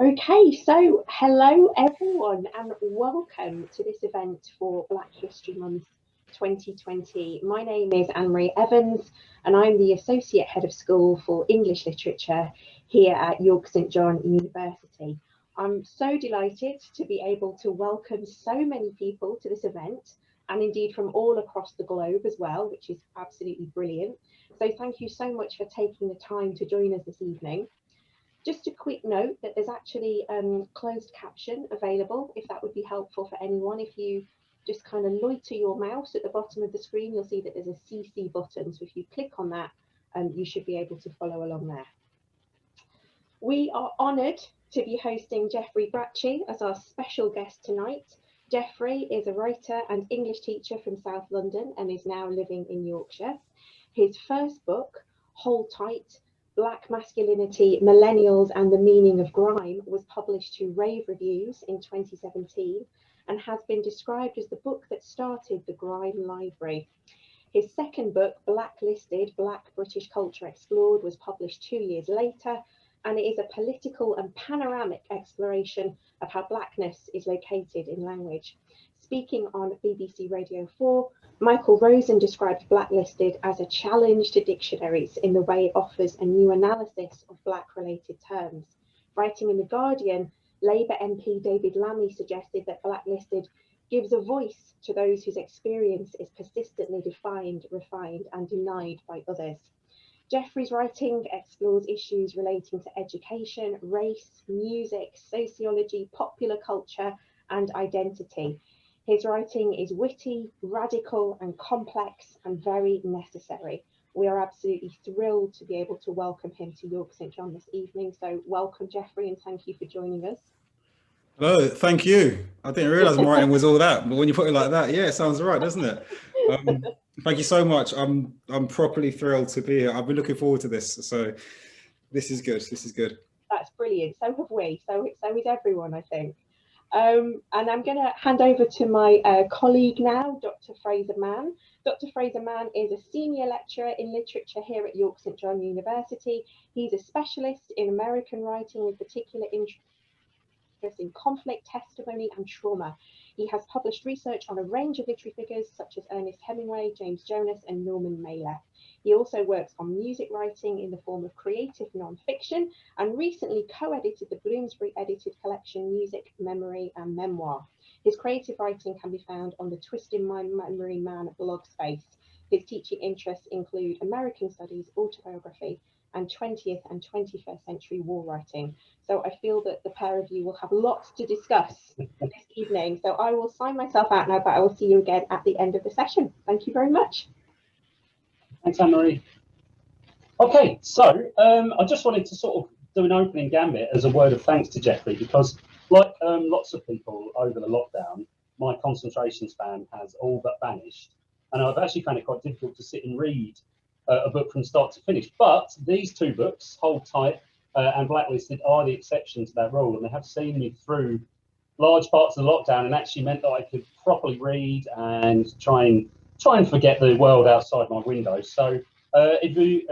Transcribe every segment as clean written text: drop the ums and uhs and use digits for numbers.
Okay, so hello everyone and welcome to this event for Black History Month 2020. My name is Anne-Marie Evans and I'm the Associate Head of School for English Literature here at York St John University. I'm so delighted to be able to welcome so many people to this event and indeed from all across the globe as well, which is absolutely brilliant. So thank you so much for taking the time to join us this evening. Just a quick note that there's actually closed caption available, if that would be helpful for anyone. If you just kind of loiter your mouse at the bottom of the screen, you'll see that there's a CC button. So if you click on that, you should be able to follow along there. We are honoured to be hosting Jeffrey Boakye as our special guest tonight. Jeffrey is a writer and English teacher from South London and is now living in Yorkshire. His first book, Hold Tight, Black Masculinity, Millennials and the Meaning of Grime, was published to rave reviews in 2017 and has been described as the book that started the Grime library. His second book, Blacklisted, Black British Culture Explored, was published 2 years later, and it is a political and panoramic exploration of how blackness is located in language. Speaking on BBC Radio 4, Michael Rosen described Blacklisted as a challenge to dictionaries in the way it offers a new analysis of Black-related terms. Writing in The Guardian, Labour MP David Lammy suggested that Blacklisted gives a voice to those whose experience is persistently defined, refined and denied by others. Jeffrey's writing explores issues relating to education, race, music, sociology, popular culture and identity. His writing is witty, radical and complex and very necessary. We are absolutely thrilled to be able to welcome him to York St John this evening. So welcome, Jeffrey, and thank you for joining us. Hello, thank you. I didn't realise my writing was all that, but when you put it like that, yeah, it sounds right, doesn't it? Thank you so much. I'm properly thrilled to be here. I've been looking forward to this, so this is good. This is good. That's brilliant. So have we. So is everyone, I think. And I'm going to hand over to my colleague now, Dr Fraser Mann. Dr Fraser Mann is a senior lecturer in literature here at York St John University. He's a specialist in American writing with particular interest in conflict, testimony and trauma. He has published research on a range of literary figures such as Ernest Hemingway, James Jonas and Norman Mailer. He also works on music writing in the form of creative non-fiction and recently co-edited the Bloomsbury edited collection Music, Memory and Memoir. His creative writing can be found on the Twisting My Memory Man blog space. His teaching interests include American studies, autobiography and 20th and 21st century war writing. So I feel that the pair of you will have lots to discuss this evening. So I will sign myself out now, but I will see you again at the end of the session. Thank you very much. Thanks, Anne-Marie. Okay, so I just wanted to sort of do an opening gambit as a word of thanks to Jeffrey, because like lots of people over the lockdown, my concentration span has all but vanished. And I've actually found it quite difficult to sit and read a book from start to finish. But these two books, Hold Tight and Blacklisted, are the exception to that rule. And they have seen me through large parts of the lockdown and actually meant that I could properly read and try and forget the world outside my window. So if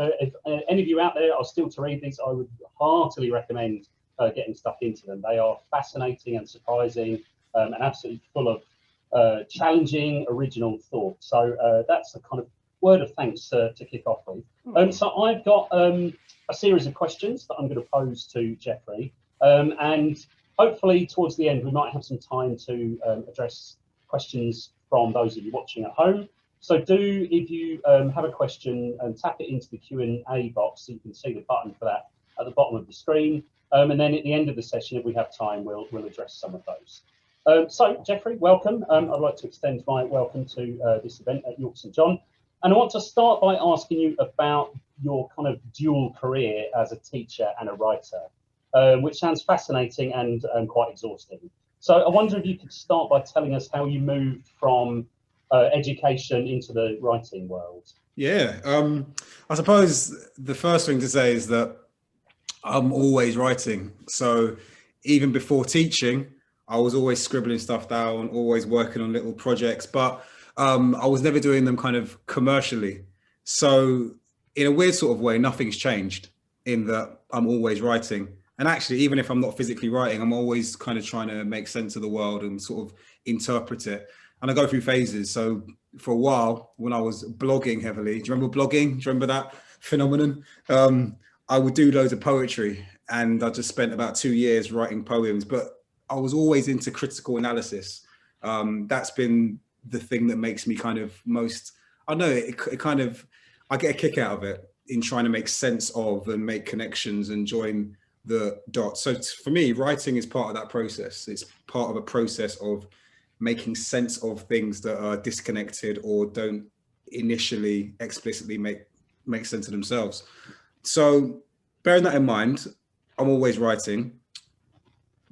any of you out there are still to read these, I would heartily recommend getting stuck into them. They are fascinating and surprising and absolutely full of challenging, original thought. So that's the kind of word of thanks to kick off with. So I've got a series of questions that I'm going to pose to Jeffrey, and hopefully towards the end we might have some time to address questions from those of you watching at home. So do, if you have a question, tap it into the Q&A box so you can see the button for that at the bottom of the screen, and then at the end of the session, if we have time, we'll address some of those. So Jeffrey, welcome. I'd like to extend my welcome to this event at York St John. And I want to start by asking you about your kind of dual career as a teacher and a writer, which sounds fascinating and quite exhausting. So I wonder if you could start by telling us how you moved from education into the writing world. Yeah, I suppose the first thing to say is that I'm always writing. So even before teaching, I was always scribbling stuff down, always working on little projects, but I was never doing them kind of commercially. So in a weird sort of way, nothing's changed in that I'm always writing. And actually, even if I'm not physically writing, I'm always kind of trying to make sense of the world and sort of interpret it. And I go through phases. So for a while, when I was blogging heavily, do you remember blogging? Do you remember that phenomenon? I would do loads of poetry, and I just spent about 2 years writing poems, but I was always into critical analysis. That's been the thing that makes me kind of most, I don't know, it kind of, I get a kick out of it in trying to make sense of and make connections and join the dots. So for me, writing is part of that process. It's part of a process of making sense of things that are disconnected or don't initially explicitly make sense of themselves. So bearing that in mind, I'm always writing.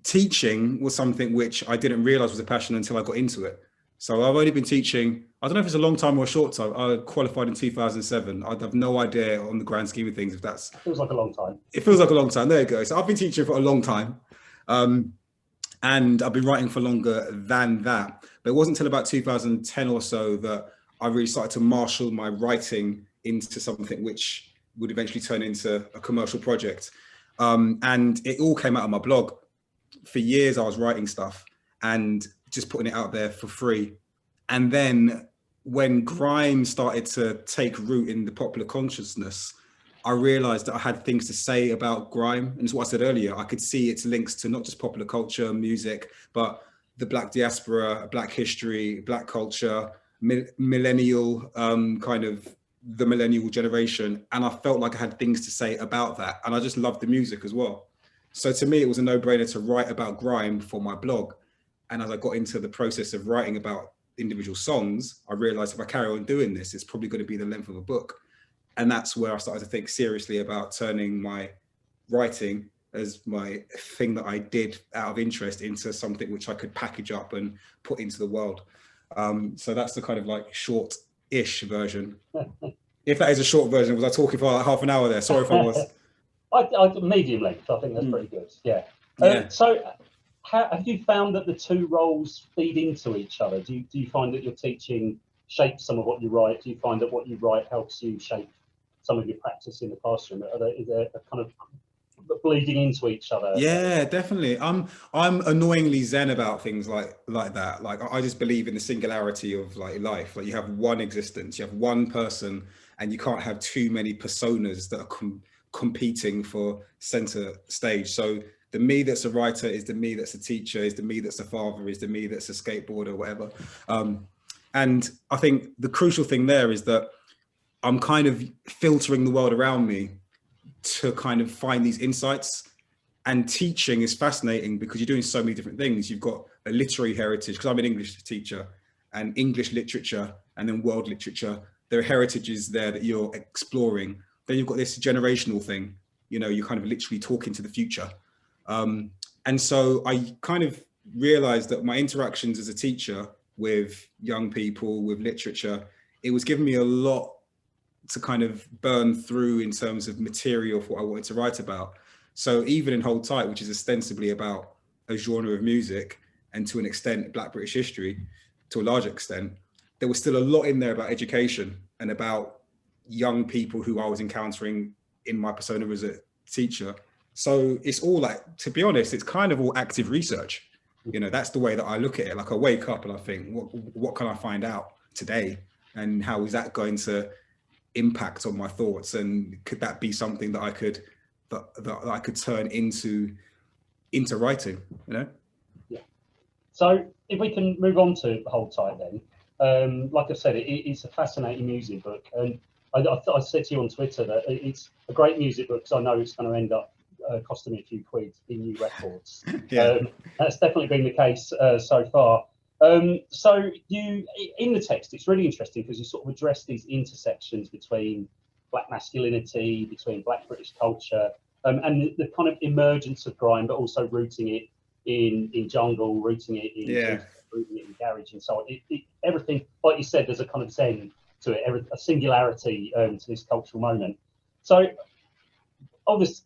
Teaching was something which I didn't realize was a passion until I got into it. So I've only been teaching, I don't know if it's a long time or a short time. I qualified in 2007. I have no idea on the grand scheme of things if that's... It feels like a long time. It feels like a long time. There you go. So I've been teaching for a long time. And I've been writing for longer than that. But it wasn't until about 2010 or so that I really started to marshal my writing into something which would eventually turn into a commercial project. And it all came out of my blog. For years, I was writing stuff and just putting it out there for free. And then when grime started to take root in the popular consciousness, I realized that I had things to say about grime. And it's what I said earlier. I could see its links to not just popular culture, music, but the Black diaspora, Black history, Black culture, millennial, kind of the millennial generation. And I felt like I had things to say about that. And I just loved the music as well. So to me, it was a no-brainer to write about grime for my blog. And as I got into the process of writing about individual songs, I realized if I carry on doing this, it's probably going to be the length of a book. And that's where I started to think seriously about turning my writing as my thing that I did out of interest into something which I could package up and put into the world. So that's the kind of like short-ish version. If that is a short version, was I talking for like half an hour there? Sorry if I was. Medium length, I think that's pretty good. Yeah. Yeah. So have you found that the two roles feed into each other? Do you find that your teaching shapes some of what you write? Do you find that what you write helps you shape some of your practice in the classroom? Is there a kind of bleeding into each other? Yeah, definitely. I'm annoyingly zen about things like that. Like I just believe in the singularity of like life. Like you have one existence, you have one person, and you can't have too many personas that are competing for center stage. So the me that's a writer is the me that's a teacher, is the me that's a father, is the me that's a skateboarder, whatever. And I think the crucial thing there is that I'm kind of filtering the world around me to kind of find these insights. And teaching is fascinating because you're doing so many different things. You've got a literary heritage, because I'm an English teacher, and English literature, and then world literature. There are heritages there that you're exploring. Then you've got this generational thing, you know, you're kind of literally talking to the future. And so I kind of realized that my interactions as a teacher with young people, with literature, it was giving me a lot to kind of burn through in terms of material for what I wanted to write about. So even in Hold Tight, which is ostensibly about a genre of music and to an extent Black British history, to a large extent, there was still a lot in there about education and about young people who I was encountering in my persona as a teacher. So it's all like, to be honest, it's kind of all active research. You know, that's the way that I look at it. Like I wake up and I think, what can I find out today? And how is that going to impact on my thoughts? And could that be something that I could turn into writing, you know? Yeah. So if we can move on to Hold Tight then. Like I said, it's a fascinating music book. And I said to you on Twitter that it's a great music book because I know it's going to end up costing me a few quid in new records. Yeah. That's definitely been the case so far. So you, in the text, it's really interesting because you sort of address these intersections between Black masculinity, between Black British culture, and the kind of emergence of grime, but also rooting it in jungle, rooting it in garage and so on. Everything, like you said, there's a kind of zen to it, a singularity to this cultural moment. So, obviously,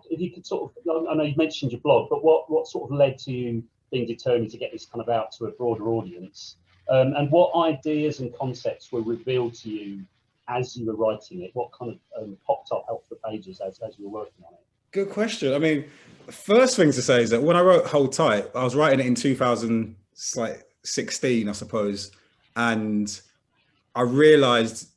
if you could sort of, I know you mentioned your blog, but what sort of led to you being determined to get this kind of out to a broader audience? And what ideas and concepts were revealed to you as you were writing it? What kind of popped up off the pages as you were working on it? Good question. I mean, first thing to say is that when I wrote Hold Tight, I was writing it in 2016, I suppose, and I realized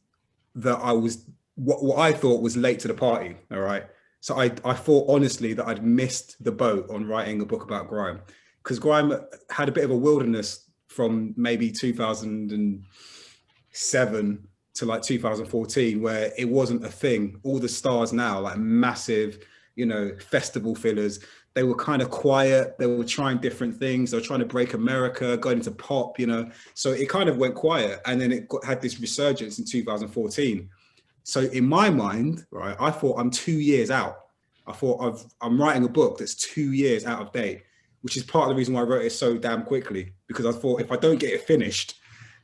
that I was what I thought was late to the party. All right. So I thought honestly that I'd missed the boat on writing a book about grime, because grime had a bit of a wilderness from maybe 2007 to like 2014, where it wasn't a thing. All the stars now, like massive, you know, festival fillers, they were kind of quiet. They were trying different things. They were trying to break America, going into pop, you know. So it kind of went quiet, and then had this resurgence in 2014. So in my mind, right, I thought I'm 2 years out. I thought I'm writing a book that's 2 years out of date, which is part of the reason why I wrote it so damn quickly, because I thought if I don't get it finished,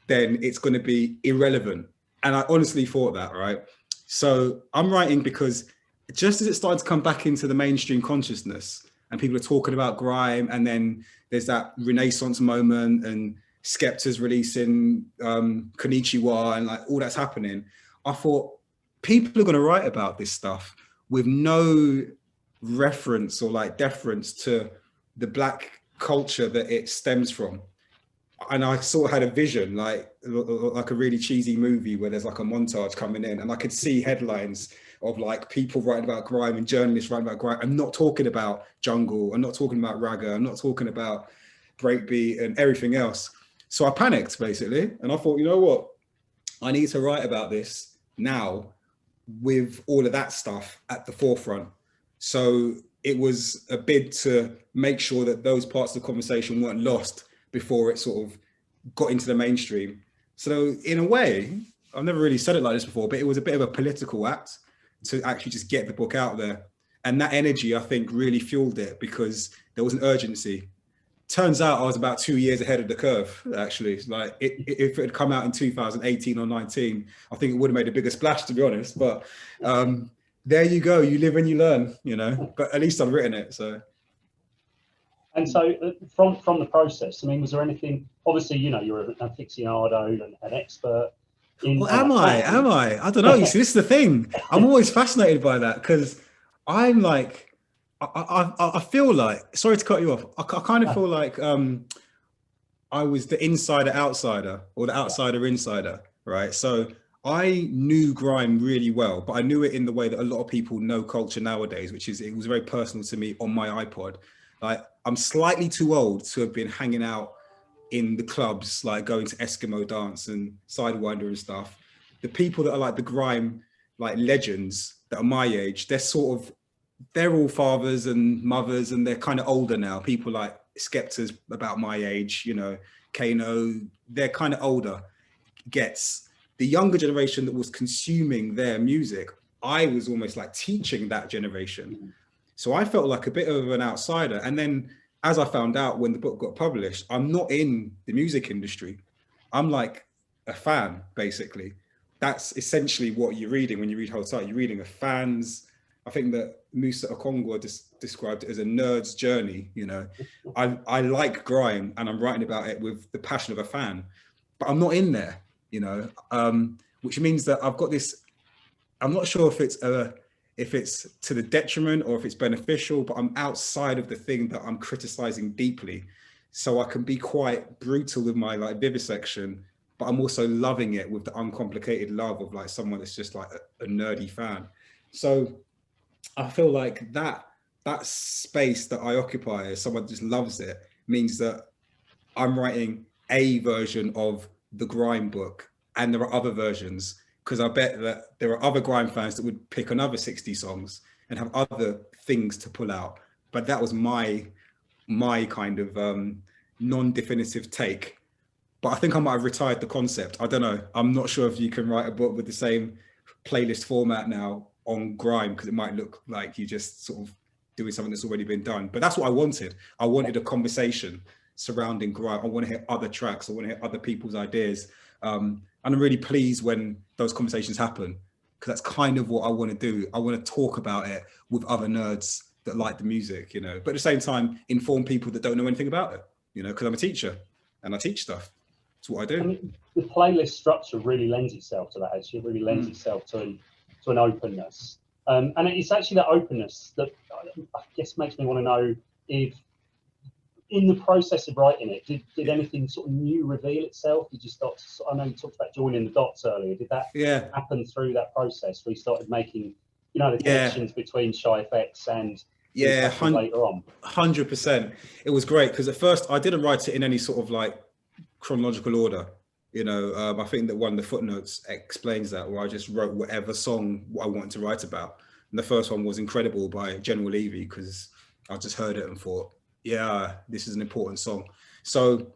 then it's going to be irrelevant. And I honestly thought that, right? So I'm writing because just as it started to come back into the mainstream consciousness and people are talking about grime, and then there's that renaissance moment and Skepta's releasing Konnichiwa and like all that's happening, I thought people are going to write about this stuff with no reference or like deference to the Black culture that it stems from. And I sort of had a vision, like a really cheesy movie where there's like a montage coming in, and I could see headlines of like people writing about grime and journalists writing about grime. I'm not talking about jungle, I'm not talking about ragga, I'm not talking about breakbeat and everything else. So I panicked basically, and I thought, you know what, I need to write about this now with all of that stuff at the forefront. So it was a bid to make sure that those parts of the conversation weren't lost before it sort of got into the mainstream. So in a way, I've never really said it like this before, but it was a bit of a political act to actually just get the book out there. And that energy, I think, really fueled it because there was an urgency. Turns out I was about 2 years ahead of the curve, actually. Like if it had come out in 2018 or 19, I think it would have made a bigger splash, to be honest. But there you go, you live and you learn, you know, but at least I've written it, so. And so from the process, I mean, was there anything, obviously, you know, you're an aficionado and an expert. Well, am I? I don't know. You see, this is the thing. I'm always fascinated by that because I'm like, I feel like, sorry to cut you off. I kind of feel like I was the insider outsider or the outsider insider, right? So I knew grime really well, but I knew it in the way that a lot of people know culture nowadays, which is, it was very personal to me on my iPod. Like I'm slightly too old to have been hanging out in the clubs, like going to Eskimo dance and Sidewinder and stuff. The people that are like the grime, like legends that are my age, they're all fathers and mothers, and they're kind of older now. People like Skepta's about my age, you know, Kano, they're kind of older. Gets the younger generation that was consuming their music, I was almost like teaching that generation. So I felt like a bit of an outsider. And then as I found out when the book got published, I'm not in the music industry. I'm like a fan, basically. That's essentially what you're reading when you read Hold Tight. You're reading a fan's, I think that Musa Okongwa described it as a nerd's journey. You know, I like grime and I'm writing about it with the passion of a fan, but I'm not in there, you know, which means that I've got this, I'm not sure if it's to the detriment or if it's beneficial, but I'm outside of the thing that I'm criticizing deeply. So I can be quite brutal with my like vivisection, but I'm also loving it with the uncomplicated love of like someone that's just like a nerdy fan. So I feel like that space that I occupy as someone that just loves it means that I'm writing a version of the grime book, and there are other versions, because I bet that there are other grime fans that would pick another 60 songs and have other things to pull out. But that was my kind of non-definitive take. But I think I might have retired the concept. I don't know. I'm not sure if you can write a book with the same playlist format now on grime, because it might look like you just sort of doing something that's already been done. But that's what I wanted. I wanted a conversation surrounding grime. I want to hear other tracks. I want to hear other people's ideas. And I'm really pleased when those conversations happen, because that's kind of what I want to do. I want to talk about it with other nerds that like the music, you know, but at the same time, inform people that don't know anything about it, you know, because I'm a teacher and I teach stuff. It's what I do. I mean, the playlist structure really lends itself to that. Actually, it really lends itself to an openness. And it's actually that openness that I guess makes me want to know if, in the process of writing it, did anything sort of new reveal itself? Did you start to, I know you talked about joining the dots earlier. Did that happen through that process where you started making, you know, the connections between Shy FX and later on? 100%. It was great because at first I didn't write it in any sort of like chronological order. You know, I think that one of the footnotes explains that, where I just wrote whatever song I wanted to write about. And the first one was Incredible by General Levy, because I just heard it and thought, yeah, this is an important song. So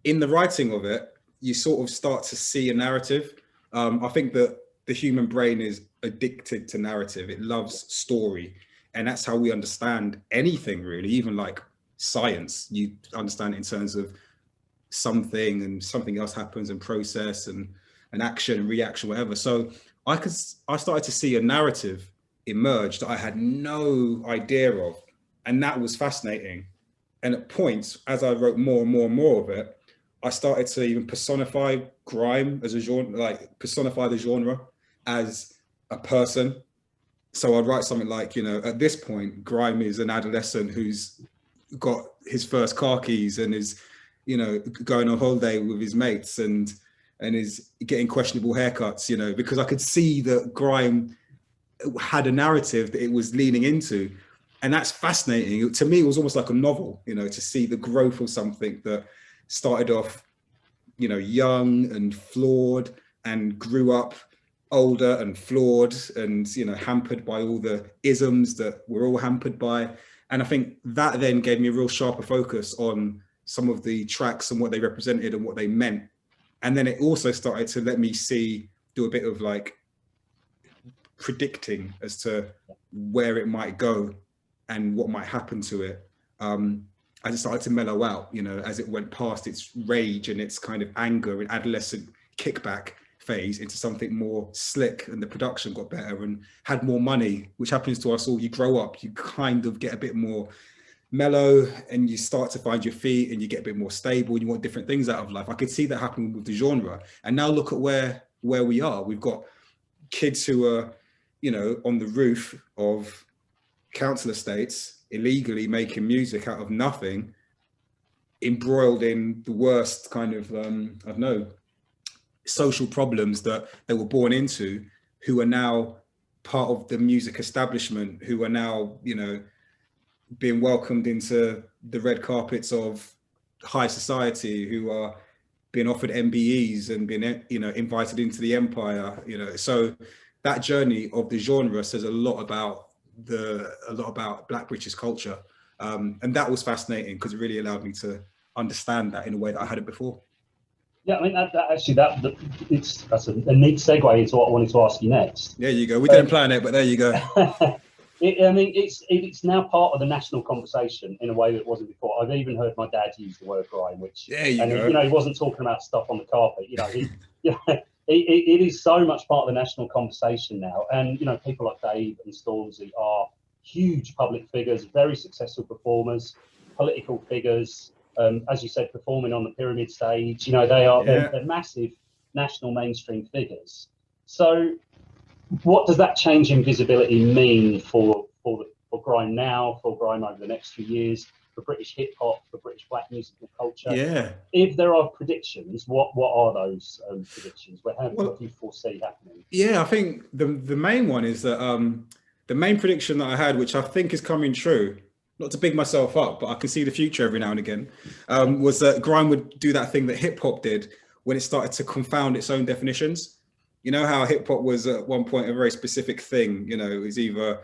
in the writing of it, you sort of start to see a narrative. I think that the human brain is addicted to narrative. It loves story. And that's how we understand anything, really, even like science. You understand it in terms of something and something else happens and process and an action and reaction, whatever. So I started to see a narrative emerge that I had no idea of. And that was fascinating. And at points, as I wrote more and more and more of it, I started to even personify grime as a genre, like personify the genre as a person. So I'd write something like, you know, at this point, grime is an adolescent who's got his first car keys and is, you know, going on holiday with his mates and is getting questionable haircuts, you know, because I could see that grime had a narrative that it was leaning into. And that's fascinating. To me, it was almost like a novel, you know, to see the growth of something that started off, you know, young and flawed and grew up older and flawed and, you know, hampered by all the isms that we're all hampered by. And I think that then gave me a real sharper focus on some of the tracks and what they represented and what they meant. And then it also started to let me do a bit of like predicting as to where it might go and what might happen to it. As it started to mellow out, you know, as it went past its rage and its kind of anger and adolescent kickback phase into something more slick, and the production got better and had more money, which happens to us all. You grow up, you kind of get a bit more mellow and you start to find your feet and you get a bit more stable and you want different things out of life. I could see that happening with the genre. And now look at where we are. We've got kids who are, you know, on the roof of council estates illegally making music out of nothing, embroiled in the worst kind of I don't know, social problems that they were born into, who are now part of the music establishment, who are now, you know, being welcomed into the red carpets of high society, who are being offered MBEs and being, you know, invited into the empire, you know. So that journey of the genre says a lot about Black British culture, and that was fascinating because it really allowed me to understand that in a way that I hadn't before. Yeah, I mean, that's a neat segue into what I wanted to ask you next. There you go. We didn't plan it, but there you go. I mean, it's now part of the national conversation in a way that it wasn't before. I've even heard my dad use the word grime, which, you know, he wasn't talking about stuff on the carpet. You know, it is so much part of the national conversation now. And, you know, people like Dave and Stormzy are huge public figures, very successful performers, political figures, as you said, performing on the pyramid stage. You know, they're massive national mainstream figures. So what does that change in visibility mean for grime now, for grime over the next few years, for British hip hop, for British Black musical culture? Yeah. If there are predictions, what are those predictions? What do you foresee happening? Yeah, I think the main one is that the main prediction that I had, which I think is coming true, not to big myself up, but I can see the future every now and again, was that grime would do that thing that hip hop did when it started to confound its own definitions. You know how hip hop was at one point a very specific thing, you know, it was either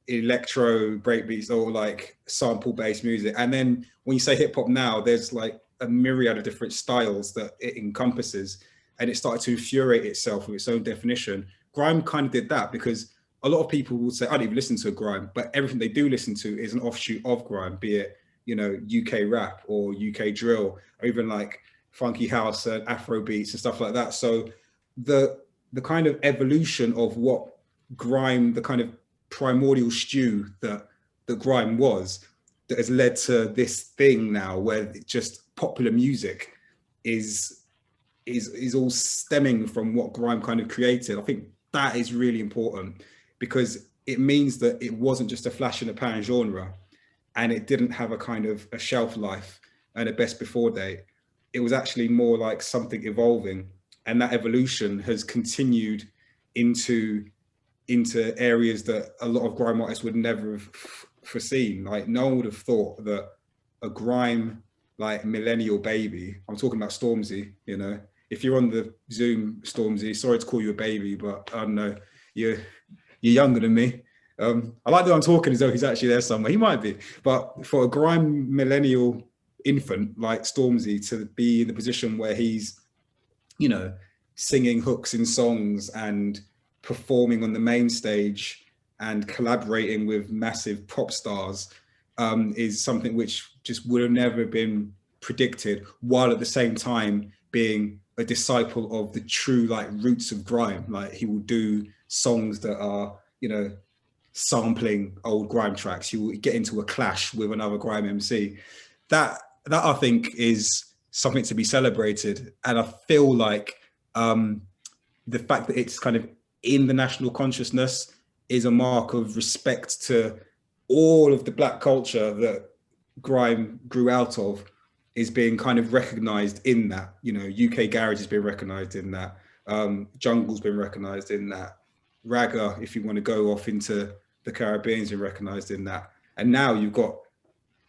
electro breakbeats or like sample based music. And then when you say hip hop now, there's like a myriad of different styles that it encompasses, and it started to infuriate itself with its own definition. Grime kind of did that because a lot of people would say, I don't even listen to grime, but everything they do listen to is an offshoot of grime, be it, you know, UK rap or UK drill, or even like funky house and Afro beats and stuff like that. So the kind of evolution of what grime, the kind of primordial stew that grime was, that has led to this thing now where just popular music is all stemming from what grime kind of created. I think that is really important because it means that it wasn't just a flash in the pan genre, and it didn't have a kind of a shelf life and a best before date. It was actually more like something evolving, and that evolution has continued into areas that a lot of grime artists would never have foreseen. Like, no one would have thought that a grime like millennial baby, I'm talking about Stormzy, you know, if you're on the Zoom, Stormzy, sorry to call you a baby, but I don't know, you're younger than me. I like that I'm talking as though he's actually there somewhere. He might be, but for a grime millennial infant like Stormzy to be in the position where he's, you know, singing hooks in songs and performing on the main stage and collaborating with massive pop stars, is something which just would have never been predicted, while at the same time being a disciple of the true like roots of grime. Like, he will do songs that are, you know, sampling old grime tracks. You will get into a clash with another grime MC. That I think is something to be celebrated. And I feel like the fact that it's kind of in the national consciousness is a mark of respect to all of the Black culture that grime grew out of, is being kind of recognized in that. You know, UK garage has been recognized in that. Jungle's been recognized in that. Ragga, if you want to go off into the Caribbean, has been recognized in that. And now you've got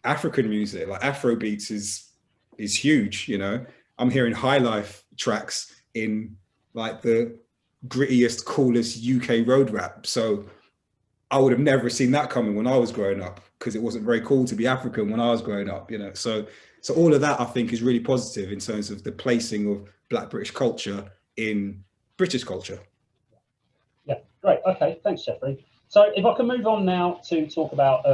African music, like Afrobeats is huge, you know. I'm hearing high life tracks in like the grittiest, coolest UK road rap. So I would have never seen that coming when I was growing up, because it wasn't very cool to be African when I was growing up, you know. So all of that I think is really positive in terms of the placing of Black British culture in British culture. Yeah, great. Okay, thanks, Jeffrey. So if I can move on now to talk about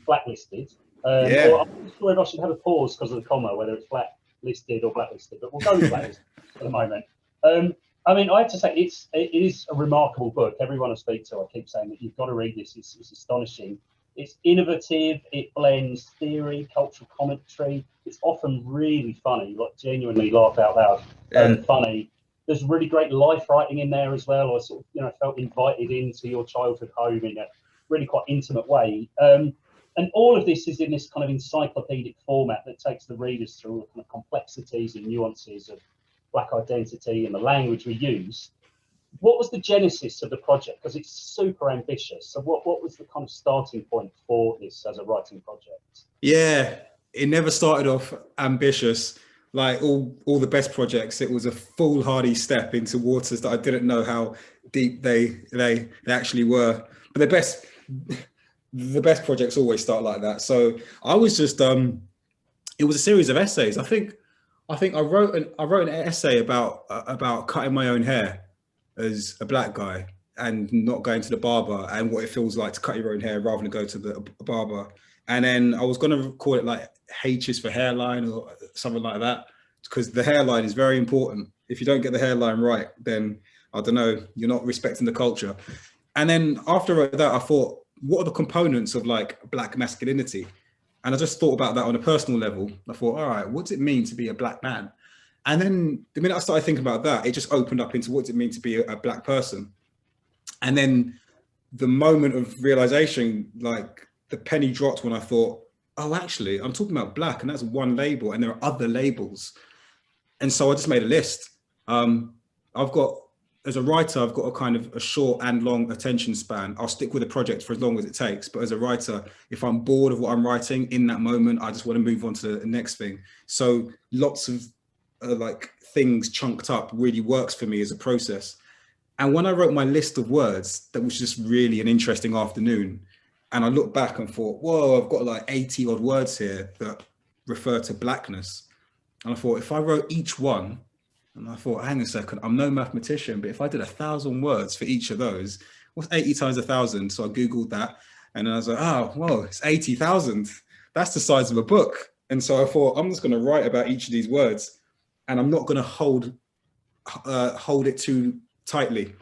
Blacklisted. Yeah. Or I'm not sure if I should have a pause because of the comma, whether it's Blacklisted or Blacklisted, but we'll go with Blacklisted for the moment. I mean, I have to say, it is a remarkable book. Everyone I speak to, I keep saying that you've got to read this. It's astonishing. It's innovative. It blends theory, cultural commentary. It's often really funny, like genuinely laugh out loud, funny. There's really great life writing in there as well. I sort of, you know, felt invited into your childhood home in a really quite intimate way. And all of this is in this kind of encyclopedic format that takes the readers through the kind of complexities and nuances of Black identity and the language we use. What was the genesis of the project? Because it's super ambitious. So what was the kind of starting point for this as a writing project? Yeah, it never started off ambitious. Like all the best projects, it was a foolhardy step into waters that I didn't know how deep they actually were. But the best projects always start like that. So I was just it was a series of essays. I think I wrote an essay about cutting my own hair as a Black guy and not going to the barber, and what it feels like to cut your own hair rather than go to the barber. And then I was going to call it like H is for hairline or something like that, because the hairline is very important. If you don't get the hairline right, then I don't know, you're not respecting the culture. And then after I wrote that, I thought, what are the components of like Black masculinity? And I just thought about that on a personal level. I thought, all right, what does it mean to be a Black man? And then the minute I started thinking about that, it just opened up into what does it mean to be a Black person? And then the moment of realization, like the penny dropped when I thought, oh, actually, I'm talking about Black, and that's one label, and there are other labels. And so I just made a list. As a writer, I've got a kind of a short and long attention span. I'll stick with a project for as long as it takes. But as a writer, if I'm bored of what I'm writing in that moment, I just want to move on to the next thing. So lots of like things chunked up really works for me as a process. And when I wrote my list of words, that was just really an interesting afternoon. And I looked back and thought, whoa, I've got like 80 odd words here that refer to Blackness. And I thought, if I wrote each one, and I thought, hang on a second, I'm no mathematician, but if I did 1,000 words for each of those, what's 80 times 1,000? So I Googled that, and I was like, oh, well, it's 80,000. That's the size of a book. And so I thought, I'm just going to write about each of these words, and I'm not going to hold it too tightly.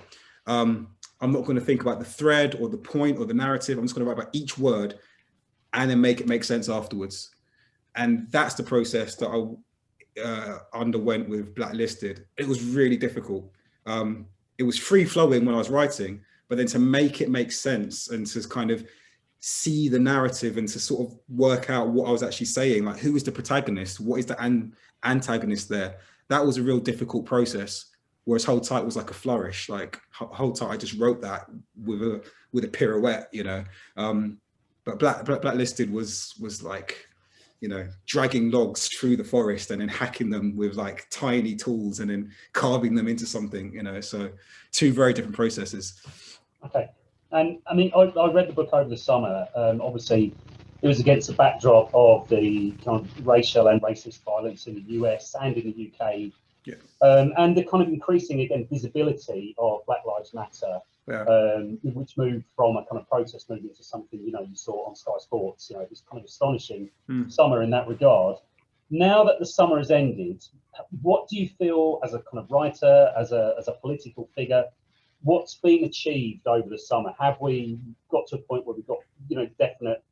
I'm not going to think about the thread or the point or the narrative. I'm just going to write about each word and then make it make sense afterwards. And that's the process that I underwent with Blacklisted. It was really difficult. It was free flowing when I was writing, but then to make it make sense and to kind of see the narrative and to sort of work out what I was actually saying, like who is the protagonist, what is the antagonist there. That was a real difficult process. Whereas Hold Tight was like a flourish, like Hold Tight, I just wrote that with a pirouette, you know. But Blacklisted was like, you know, dragging logs through the forest and then hacking them with like tiny tools and then carving them into something, you know. So two very different processes. Okay. And I mean, I read the book over the summer. Obviously, it was against the backdrop of the kind of racial and racist violence in the US and in the UK. Yeah. And the kind of increasing, again, visibility of Black Lives Matter, which moved from a kind of protest movement to something, you know, you saw on Sky Sports. You know, it was kind of astonishing summer in that regard. Now that the summer has ended, what do you feel as a kind of writer, as a political figure, what's been achieved over the summer? Have we got to a point where we've got, you know, definite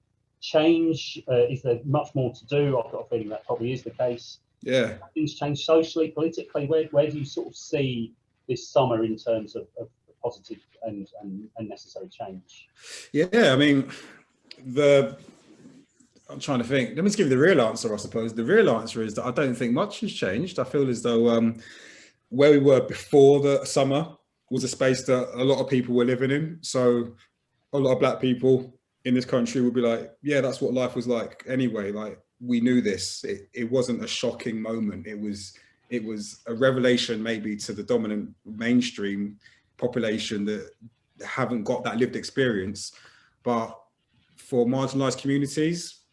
change? Is there much more to do? I've got a feeling that probably is the case. Yeah. Things change socially, politically. Where do you sort of see this summer in terms of positive and necessary change? Yeah, I mean, I'm trying to think. Let me just give you the real answer, I suppose. The real answer is that I don't think much has changed. I feel as though where we were before the summer was a space that a lot of people were living in. So a lot of Black people in this country would be like, yeah, that's what life was like anyway. Like, we knew this. It wasn't a shocking moment. It was a revelation maybe to the dominant mainstream population that haven't got that lived experience. But for marginalized communities,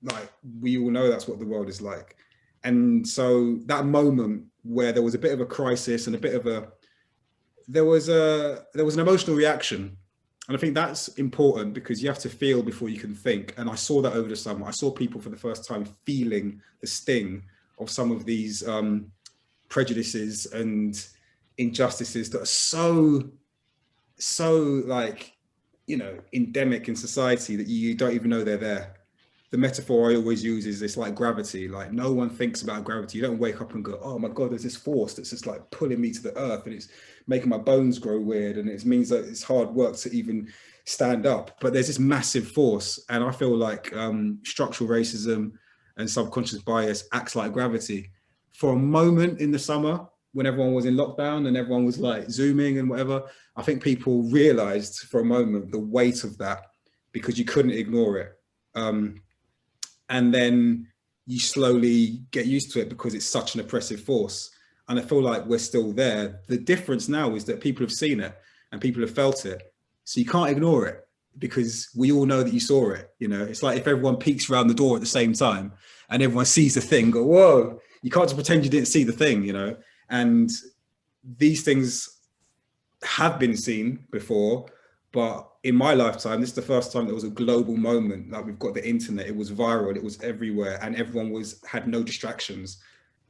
like, we all know that's what the world is like. And so that moment where there was a bit of a crisis and there was an emotional reaction. And I think that's important because you have to feel before you can think. And I saw that over the summer. I saw people for the first time feeling the sting of some of these prejudices and injustices that are so like, you know, endemic in society that you don't even know they're there. The metaphor I always use is it's like gravity. Like, no one thinks about gravity. You don't wake up and go, oh my God, there's this force that's just like pulling me to the earth and it's making my bones grow weird. And it means that it's hard work to even stand up. But there's this massive force. And I feel like structural racism and subconscious bias acts like gravity. For a moment in the summer, when everyone was in lockdown and everyone was like Zooming and whatever, I think people realized for a moment the weight of that because you couldn't ignore it. And then you slowly get used to it because it's such an oppressive force. And I feel like we're still there. The difference now is that people have seen it and people have felt it. So you can't ignore it because we all know that you saw it. You know, it's like if everyone peeks around the door at the same time and everyone sees the thing, go, whoa, you can't just pretend you didn't see the thing, you know? And these things have been seen before, but in my lifetime, this is the first time there was a global moment. Like, we've got the internet, it was viral, it was everywhere, and everyone had no distractions.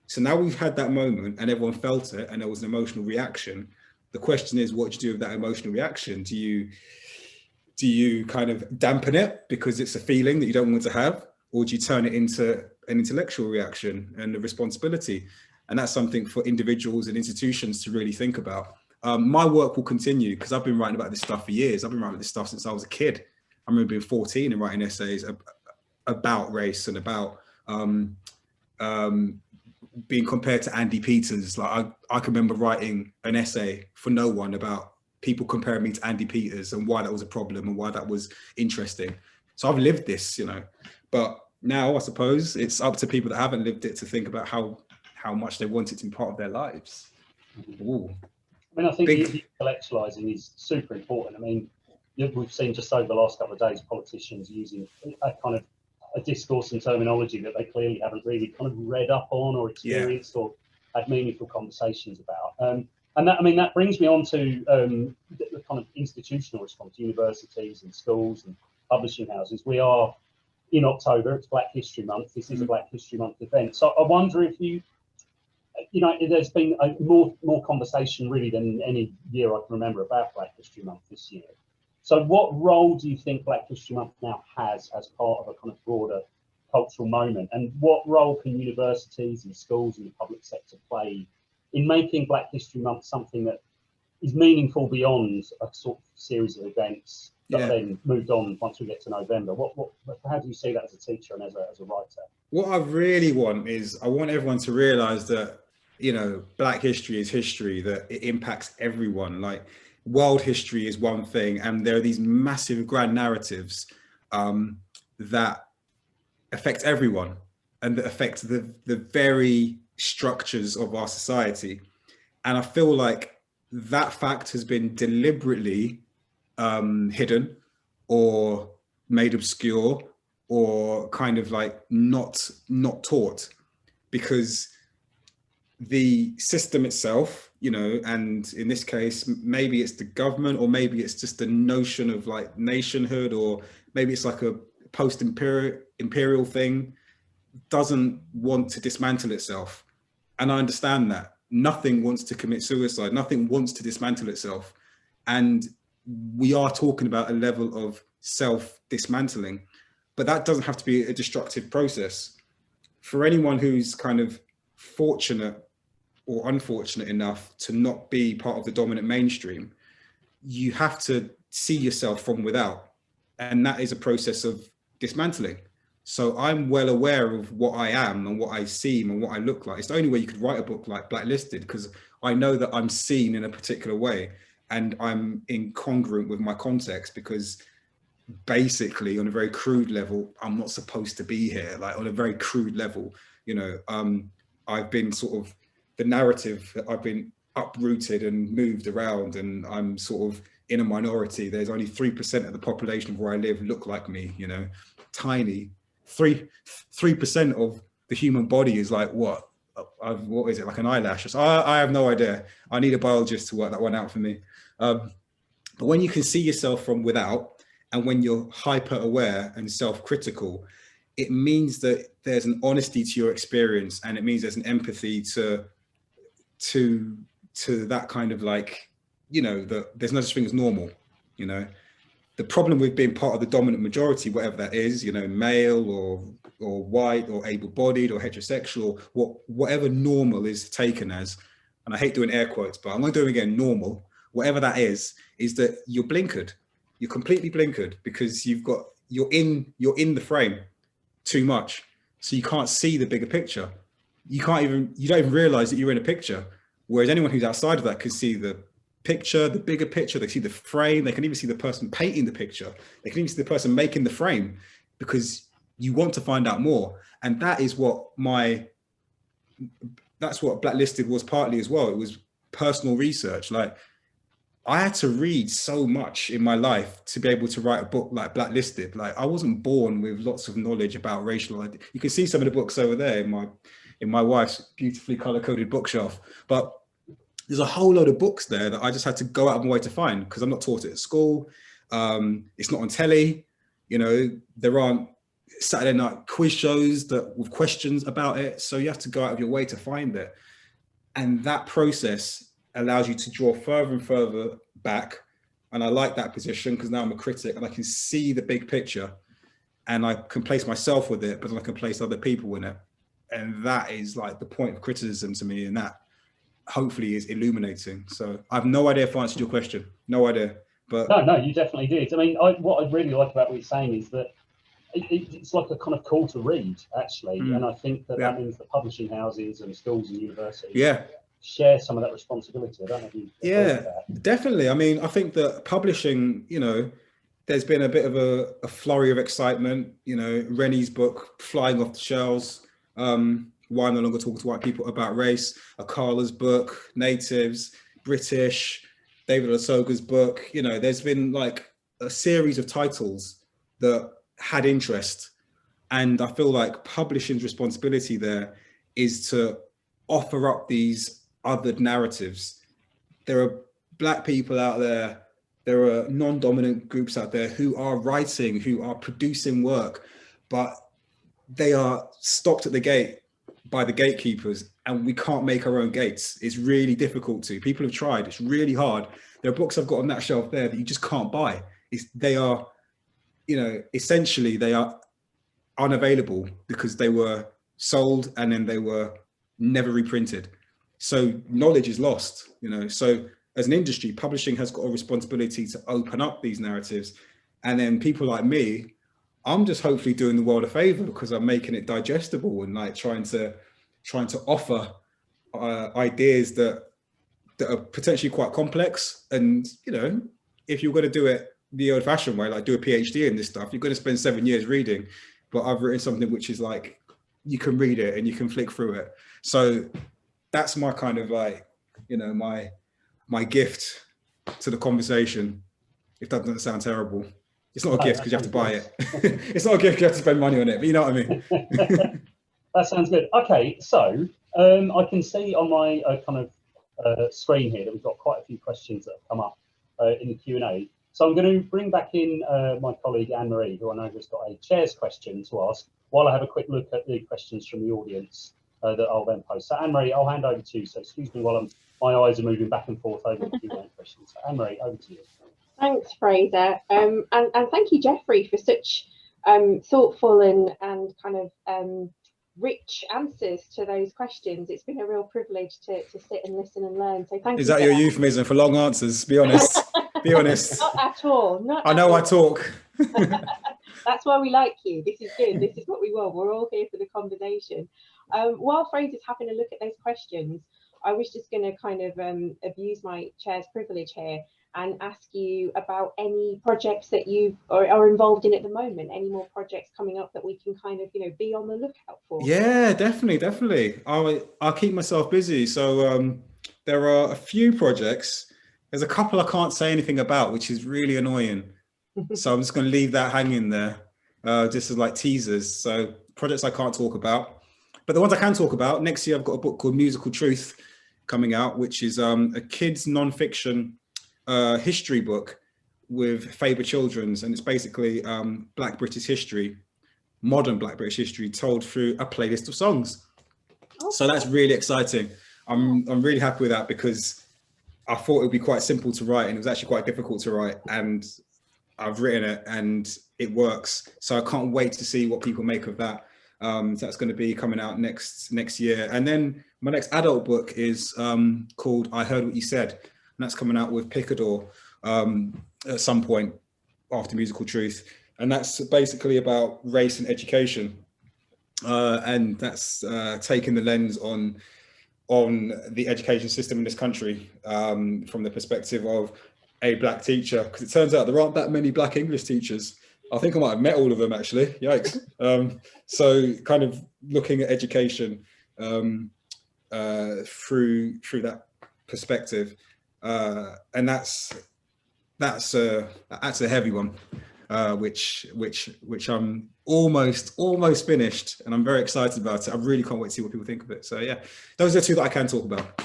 So now we've had that moment and everyone felt it and there was an emotional reaction. The question is, what do you do with that emotional reaction? Do you kind of dampen it because it's a feeling that you don't want to have? Or do you turn it into an intellectual reaction and a responsibility? And that's something for individuals and institutions to really think about. My work will continue because I've been writing about this stuff for years. I've been writing about this stuff since I was a kid. I remember being 14 and writing essays about race and about being compared to Andy Peters. Like, I can remember writing an essay for No One about people comparing me to Andy Peters and why that was a problem and why that was interesting. So I've lived this, you know, but now I suppose it's up to people that haven't lived it to think about how much they want it to be part of their lives. Ooh. I mean, I think the intellectualizing is super important. I mean, we've seen just over the last couple of days politicians using a kind of a discourse and terminology that they clearly haven't really kind of read up on or experienced or had meaningful conversations about. And that, I mean, that brings me on to the kind of institutional response, universities and schools and publishing houses. We are in October, it's Black History Month. This is a Black History Month event. So I wonder if you know, there's been more conversation really than any year I can remember about Black History Month this year. So what role do you think Black History Month now has as part of a kind of broader cultural moment? And what role can universities and schools and the public sector play in making Black History Month something that is meaningful beyond a sort of series of events that Yeah. then moved on once we get to November? How do you see that as a teacher and as a writer? What I really want is, I want everyone to realize that, you know, Black history is history, that it impacts everyone. Like, world history is one thing, and there are these massive grand narratives that affect everyone and that affect the very structures of our society. And I feel like that fact has been deliberately hidden or made obscure, or kind of like not taught, because the system itself, you know, and in this case, maybe it's the government, or maybe it's just the notion of like nationhood, or maybe it's like a post-imperial thing, doesn't want to dismantle itself. And I understand that. Nothing wants to commit suicide. Nothing wants to dismantle itself. And we are talking about a level of self-dismantling, but that doesn't have to be a destructive process. For anyone who's kind of fortunate or unfortunate enough to not be part of the dominant mainstream, you have to see yourself from without. And that is a process of dismantling. So I'm well aware of what I am and what I seem and what I look like. It's the only way you could write a book like Blacklisted, because I know that I'm seen in a particular way and I'm incongruent with my context, because basically on a very crude level, I'm not supposed to be here. Like, on a very crude level, you know, I've been sort of the narrative, I've been uprooted and moved around, and I'm sort of in a minority. There's only 3% of the population of where I live look like me, you know, tiny. 3% of the human body is like, what is it, like an eyelash? So I have no idea. I need a biologist to work that one out for me. But when you can see yourself from without, and when you're hyper aware and self-critical, it means that there's an honesty to your experience, and it means there's an empathy to that kind of, like, you know, there's no such thing as normal, you know. The problem with being part of the dominant majority, whatever that is, you know, male or white or able-bodied or heterosexual, whatever normal is taken as, and I hate doing air quotes, but I'm going to do it again, normal, whatever that is that you're blinkered. You're completely blinkered, because you're in the frame too much. So you can't see the bigger picture. You don't even realize that you're in a picture. Whereas anyone who's outside of that can see the picture, the bigger picture, they see the frame, they can even see the person painting the picture. They can even see the person making the frame, because you want to find out more. And that is that's what Blacklisted was partly as well. It was personal research. Like, I had to read so much in my life to be able to write a book like Blacklisted. Like, I wasn't born with lots of knowledge about racial ideas. You can see some of the books over there in my wife's beautifully color-coded bookshelf. But there's a whole load of books there that I just had to go out of my way to find, because I'm not taught it at school. It's not on telly. You know, there aren't Saturday night quiz shows with questions about it. So you have to go out of your way to find it. And that process allows you to draw further and further back. And I like that position, because now I'm a critic and I can see the big picture, and I can place myself with it, but then I can place other people in it. And that is like the point of criticism to me, and that hopefully is illuminating. So I have no idea if I answered your question, no idea. But no, you definitely did. I mean, what I really like about what you're saying is that it's like a kind of call to read, actually. And I think that means that publishing houses and schools and universities share some of that responsibility. I don't know if you agree with that. Definitely. I mean, I think that publishing, you know, there's been a bit of a flurry of excitement, you know, Rennie's book flying off the shelves, Why I'm No Longer Talking to White People About Race, Akala's book, Natives, British, David Osoga's book. You know, there's been like a series of titles that had interest. And I feel like publishing's responsibility there is to offer up these other narratives. There are Black people out there, there are non-dominant groups out there who are writing, who are producing work, but they are stopped at the gate by the gatekeepers, and we can't make our own gates. It's really difficult to. People have tried, it's really hard. There are books I've got on that shelf there that you just can't buy. They are, you know, essentially they are unavailable because they were sold and then they were never reprinted. So knowledge is lost, you know. So as an industry, publishing has got a responsibility to open up these narratives. And then people like me, I'm just hopefully doing the world a favor because I'm making it digestible and like trying to offer ideas that are potentially quite complex. And, you know, if you're going to do it the old fashioned way, like do a PhD in this stuff, you're going to spend 7 years reading, but I've written something which is like, you can read it and you can flick through it. So that's my kind of like, you know, my gift to the conversation, if that doesn't sound terrible. It's not a gift because you have to buy it. It's not a gift, you have to spend money on it, but you know what I mean? That sounds good. Okay, so I can see on my kind of screen here that we've got quite a few questions that have come up in the Q&A. So I'm going to bring back in my colleague Anne-Marie, who I know has got a chairs question to ask, while I have a quick look at the questions from the audience that I'll then post. So Anne-Marie, I'll hand over to you. So excuse me while my eyes are moving back and forth over the Q&A questions. So Anne-Marie, over to you. Thanks, Fraser, and thank you, Jeffrey, for such thoughtful and kind of rich answers to those questions. It's been a real privilege to sit and listen and learn. So thank you. Is that your euphemism for long answers? Be honest. Be honest. Not at all. I know I talk. That's why we like you. This is good. This is what we want. We're all here for the conversation. While Fraser's having a look at those questions, I was just going to kind of abuse my chair's privilege here and ask you about any projects that you are involved in at the moment. Any more projects coming up that we can kind of, you know, be on the lookout for? Yeah, definitely. I'll keep myself busy. So there are a few projects. There's a couple I can't say anything about, which is really annoying. So I'm just going to leave that hanging there, just as like teasers. So projects I can't talk about, but the ones I can talk about, next year I've got a book called Musical Truth coming out, which is a kids non-fiction history book with Faber Children's, and it's basically Black British history, modern Black British history, told through a playlist of songs. Okay. So that's really exciting. I'm really happy with that because I thought it would be quite simple to write, and it was actually quite difficult to write, and I've written it and it works. So I can't wait to see what people make of that. So that's going to be coming out next year. And then my next adult book is called I Heard What You Said, and that's coming out with Picador at some point after Musical Truth. And that's basically about race and education. And that's taking the lens on the education system in this country from the perspective of a Black teacher, because it turns out there aren't that many Black English teachers. I think I might have met all of them actually, yikes. So kind of looking at education through that perspective. And that's a heavy one, which I'm almost finished, and I'm very excited about it. I really can't wait to see what people think of it. So yeah, those are two that I can talk about.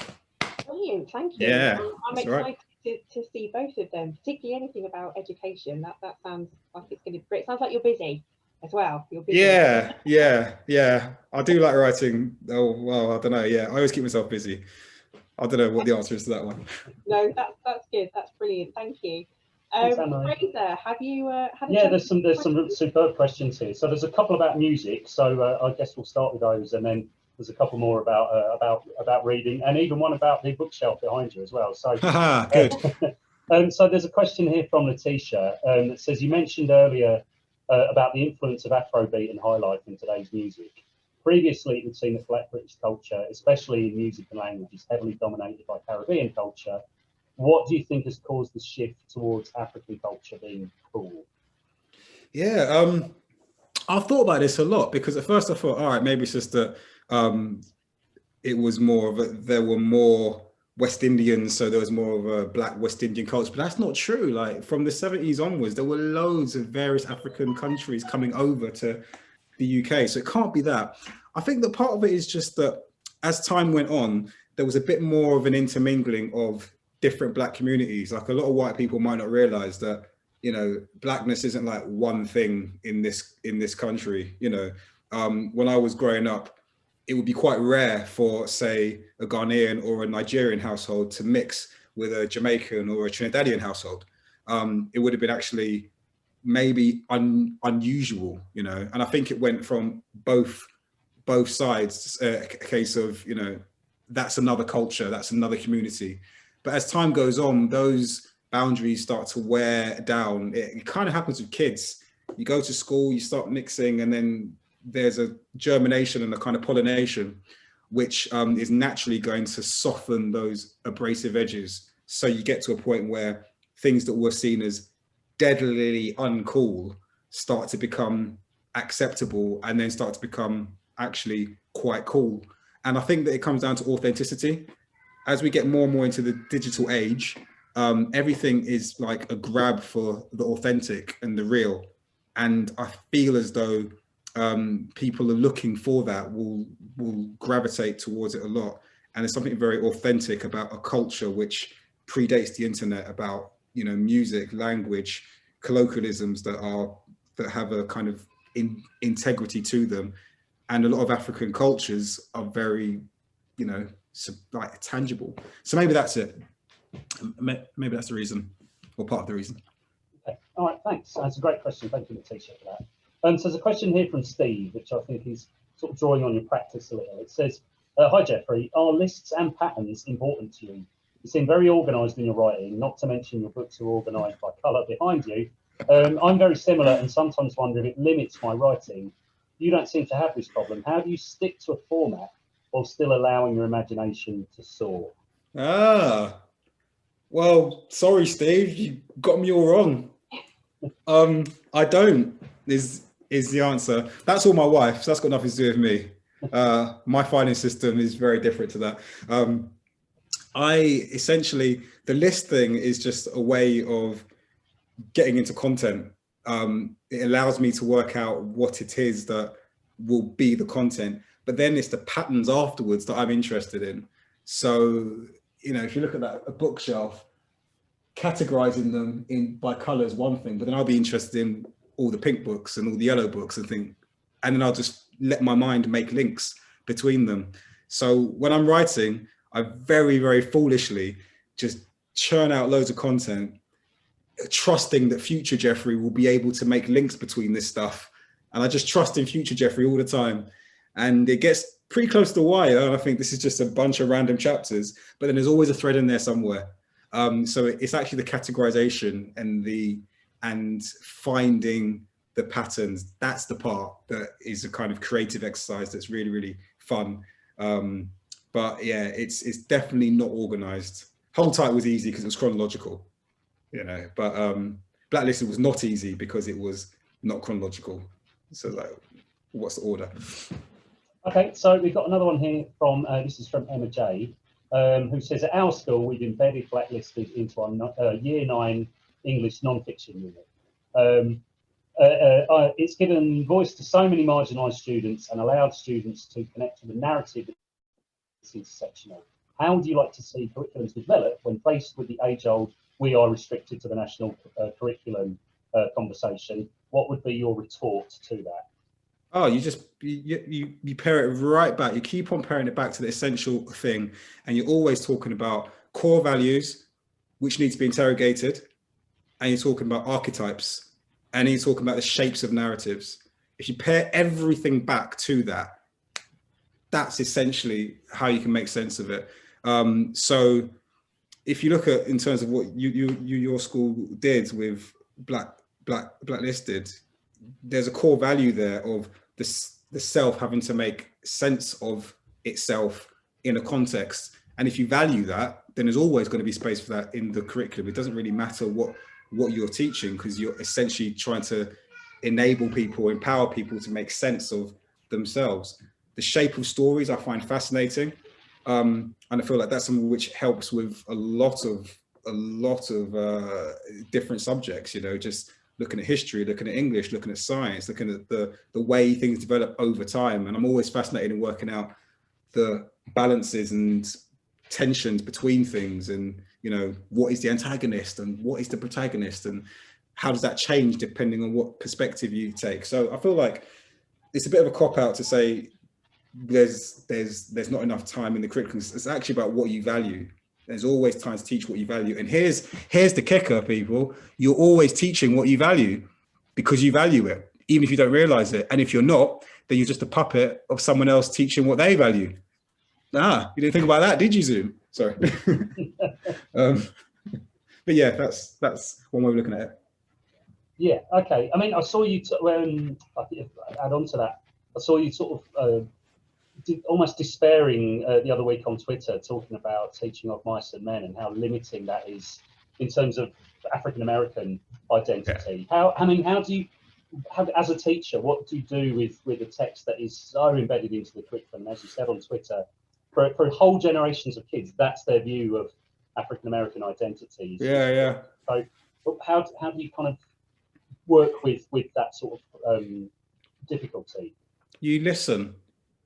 Brilliant, thank you. Yeah, I'm excited to see both of them, particularly anything about education. That sounds like it's going to be great. It sounds like you're busy as well. You're busy. Yeah. I do like writing. Oh well, I don't know. Yeah, I always keep myself busy. I don't know what the answer is to that one. No, that's good. That's brilliant. Thank you. Fraser, have you had a there's some superb questions here. So there's a couple about music. So I guess we'll start with those, and then there's a couple more about reading, and even one about the bookshelf behind you as well. So good. So there's a question here from Letitia that says, you mentioned earlier about the influence of Afrobeat and highlife in today's music. Previously, it would seem that Black British culture, especially in music and language, is heavily dominated by Caribbean culture. What do you think has caused the shift towards African culture being cool? Yeah, I've thought about this a lot, because at first I thought, all right, maybe it's just that it was more of there were more West Indians, so there was more of a Black West Indian culture, but that's not true. Like from the 70s onwards, there were loads of various African countries coming over to the UK, so it can't be that. I think that part of it is just that as time went on, there was a bit more of an intermingling of different Black communities. Like a lot of white people might not realize that, you know, Blackness isn't like one thing in this country. You know, when I was growing up, it would be quite rare for, say, a Ghanaian or a Nigerian household to mix with a Jamaican or a Trinidadian household. It would have been actually maybe unusual, you know. And I think it went from both sides, a case of, you know, that's another culture, that's another community. But as time goes on, those boundaries start to wear down. It kind of happens with kids. You go to school, you start mixing, and then there's a germination and a kind of pollination, which is naturally going to soften those abrasive edges. So you get to a point where things that were seen as deadly uncool start to become acceptable, and then start to become actually quite cool. And I think that it comes down to authenticity. As we get more and more into the digital age, everything is like a grab for the authentic and the real. And I feel as though people are looking for that, will gravitate towards it a lot. And there's something very authentic about a culture which predates the internet, about, you know, music, language, colloquialisms that have a kind of integrity to them. And a lot of African cultures are very, you know, like tangible. So maybe that's it. Maybe that's the reason, or part of the reason. Okay. All right, thanks. That's a great question. Thank you, Letitia, for that. So there's a question here from Steve, which I think is sort of drawing on your practice a little. It says, hi, Jeffrey, are lists and patterns important to you? You seem very organised in your writing, not to mention your books are organised by colour behind you. I'm very similar and sometimes wonder if it limits my writing. You don't seem to have this problem. How do you stick to a format while still allowing your imagination to soar? Ah, well, sorry, Steve, you got me all wrong. I don't, is the answer. That's all my wife, so that's got nothing to do with me. My filing system is very different to that. I essentially, the list thing is just a way of getting into content. It allows me to work out what it is that will be the content, but then it's the patterns afterwards that I'm interested in. So, you know, if you look at that, a bookshelf, categorizing them by color is one thing, but then I'll be interested in all the pink books and all the yellow books and then I'll just let my mind make links between them. So when I'm writing, I very, very foolishly just churn out loads of content, trusting that future Jeffrey will be able to make links between this stuff. And I just trust in future Jeffrey all the time. And it gets pretty close to the wire. And I think this is just a bunch of random chapters, but then there's always a thread in there somewhere. So it's actually the categorization and finding the patterns. That's the part that is a kind of creative exercise that's really, really fun. But yeah, it's definitely not organized. Hold Tight was easy because it was chronological, you know, but Blacklisted was not easy because it was not chronological. So like, what's the order? Okay, so we've got another one here from, this is from Emma J, who says, at our school, we've embedded Blacklisted into our Year 9 English non-fiction unit. It's given voice to so many marginalised students and allowed students to connect with the narrative that's intersectional. How would you like to see curriculums develop when faced with the age-old "we are restricted to the national curriculum" conversation? What would be your retort to that? Oh, you pair it right back. You keep on pairing it back to the essential thing, and you're always talking about core values, which need to be interrogated, and you're talking about archetypes, and you're talking about the shapes of narratives. If you pair everything back to that, that's essentially how you can make sense of it. So if you look at, in terms of what your school did with Blacklisted, there's a core value there of the self having to make sense of itself in a context. And if you value that, then there's always going to be space for that in the curriculum. It doesn't really matter what you're teaching, because you're essentially trying to enable people, empower people to make sense of themselves. The shape of stories I find fascinating. And I feel like that's something which helps with a lot of different subjects, you know, just looking at history, looking at English, looking at science, looking at the way things develop over time. And I'm always fascinated in working out the balances and tensions between things, and, you know, what is the antagonist and what is the protagonist, and how does that change depending on what perspective you take. So I feel like it's a bit of a cop-out to say there's not enough time in the curriculum. It's actually about what you value. There's always time to teach what you value. And here's the kicker, people. You're always teaching what you value because you value it, even if you don't realize it. And if you're not, then you're just a puppet of someone else teaching what they value. Ah, you didn't think about that, did you, Zoom? Sorry. But yeah, that's one way of looking at it. Yeah. Okay. I mean, I saw you when I think add on to that. I saw you sort of almost despairing the other week on Twitter, talking about teaching of mice and men and how limiting that is in terms of African American identity. Yeah. How do you, as a teacher, what do you do with a text that is so embedded into the curriculum? As you said on Twitter, for whole generations of kids, that's their view of African American identities. Yeah, yeah. So how do you kind of work with that sort of difficulty? You listen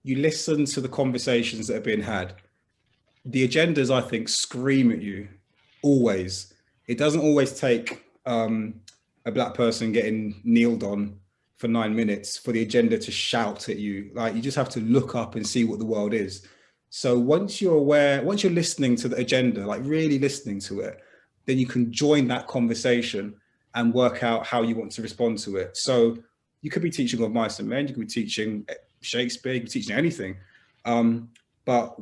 to the conversations that are being had. The agendas, I think, scream at you always. It doesn't always take a black person getting kneeled on for 9 minutes for the agenda to shout at you. Like, you just have to look up and see what the world is. So once you're aware, once you're listening to the agenda, like really listening to it, then you can join that conversation and work out how you want to respond to it. So you could be teaching of mice and men, you could be teaching Shakespeare, you could be teaching anything. But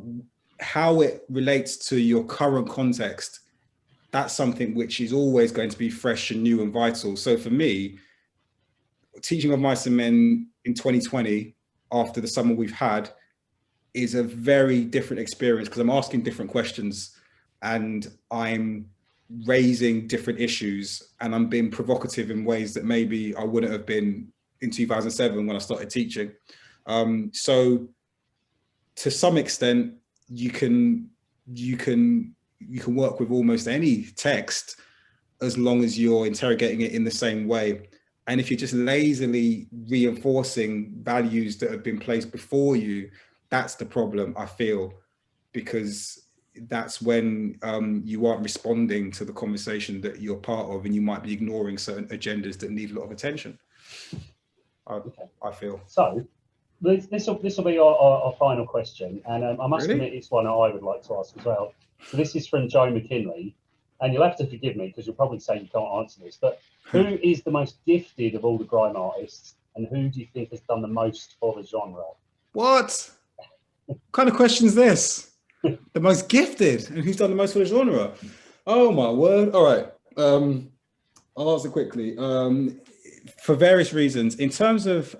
how it relates to your current context, that's something which is always going to be fresh and new and vital. So for me, teaching of mice and men in 2020, after the summer we've had, is a very different experience because I'm asking different questions and I'm raising different issues and I'm being provocative in ways that maybe I wouldn't have been in 2007 when I started teaching. So to some extent, you can work with almost any text as long as you're interrogating it in the same way. And if you're just lazily reinforcing values that have been placed before you, that's the problem, I feel, because that's when you aren't responding to the conversation that you're part of, and you might be ignoring certain agendas that need a lot of attention. I feel. So this will be our final question, and I must admit it's one I would like to ask as well. So this is from Joe McKinley, and you'll have to forgive me because you'll probably say you can't answer this, but who is the most gifted of all the grime artists, and who do you think has done the most for the genre? What kind of question is this? The most gifted, and who's done the most for the genre? Oh my word! All right, I'll answer quickly. For various reasons, in terms of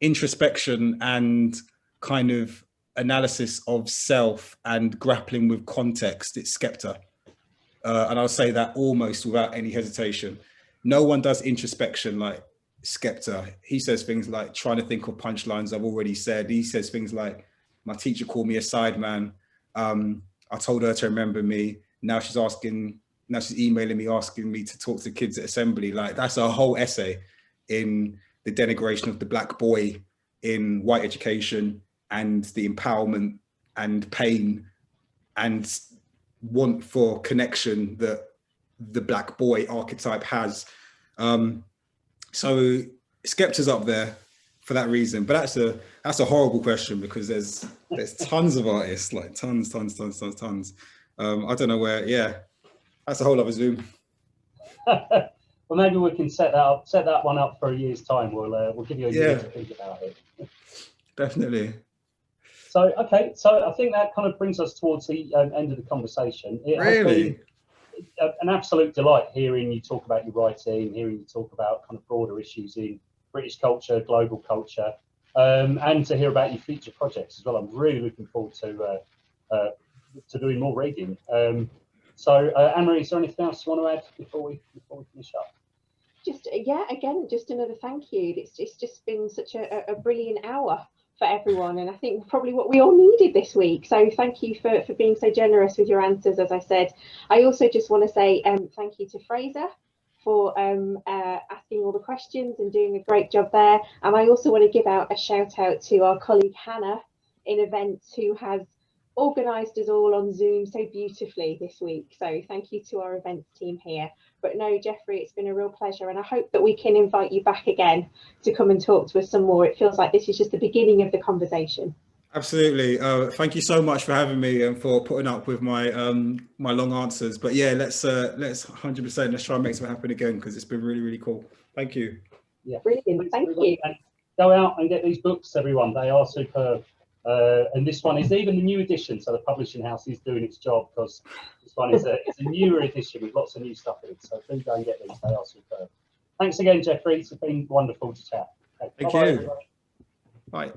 introspection and kind of analysis of self and grappling with context, it's Skepta. And I'll say that almost without any hesitation. No one does introspection like Skepta. He says things like trying to think of punchlines I've already said. He says things like, my teacher called me a sideman. I told her to remember me. Now she's emailing me, asking me to talk to kids at assembly. Like, that's a whole essay in the denigration of the black boy in white education and the empowerment and pain and want for connection that the black boy archetype has. So Skepta's up there for that reason, but that's a horrible question because there's tons of artists, like tons. I don't know where. Yeah, that's a whole other Zoom. Well, maybe we can set that one up for a year's time. We'll give you a year to think about it. Definitely. So okay, so I think that kind of brings us towards the end of the conversation. It has been an absolute delight hearing you talk about your writing, hearing you talk about kind of broader issues in British culture, global culture, and to hear about your future projects as well. I'm really looking forward to doing more reading. So Anne-Marie, is there anything else you want to add before we finish up? Just another thank you. It's just been such a brilliant hour for everyone, and I think probably what we all needed this week. So thank you for being so generous with your answers. As I said, I also just want to say thank you to Fraser for asking all the questions and doing a great job there. And I also want to give out a shout out to our colleague Hannah in events, who has organised us all on Zoom so beautifully this week. So thank you to our events team here. But no, Jeffrey, it's been a real pleasure, and I hope that we can invite you back again to come and talk to us some more. It feels like this is just the beginning of the conversation. Absolutely. Thank you so much for having me and for putting up with my my long answers. But yeah, let's 100%, let's try and make something happen again, because it's been really, really cool. Thank you. Yeah, brilliant. Thank you. And go out and get these books, everyone. They are superb. And this one is even the new edition, so the publishing house is doing its job, because this one is it's a newer edition with lots of new stuff in it. So do go and get these; they are superb. Thanks again, Jeffrey. It's been wonderful to chat. Okay, Thank bye-bye, you. everybody. Bye.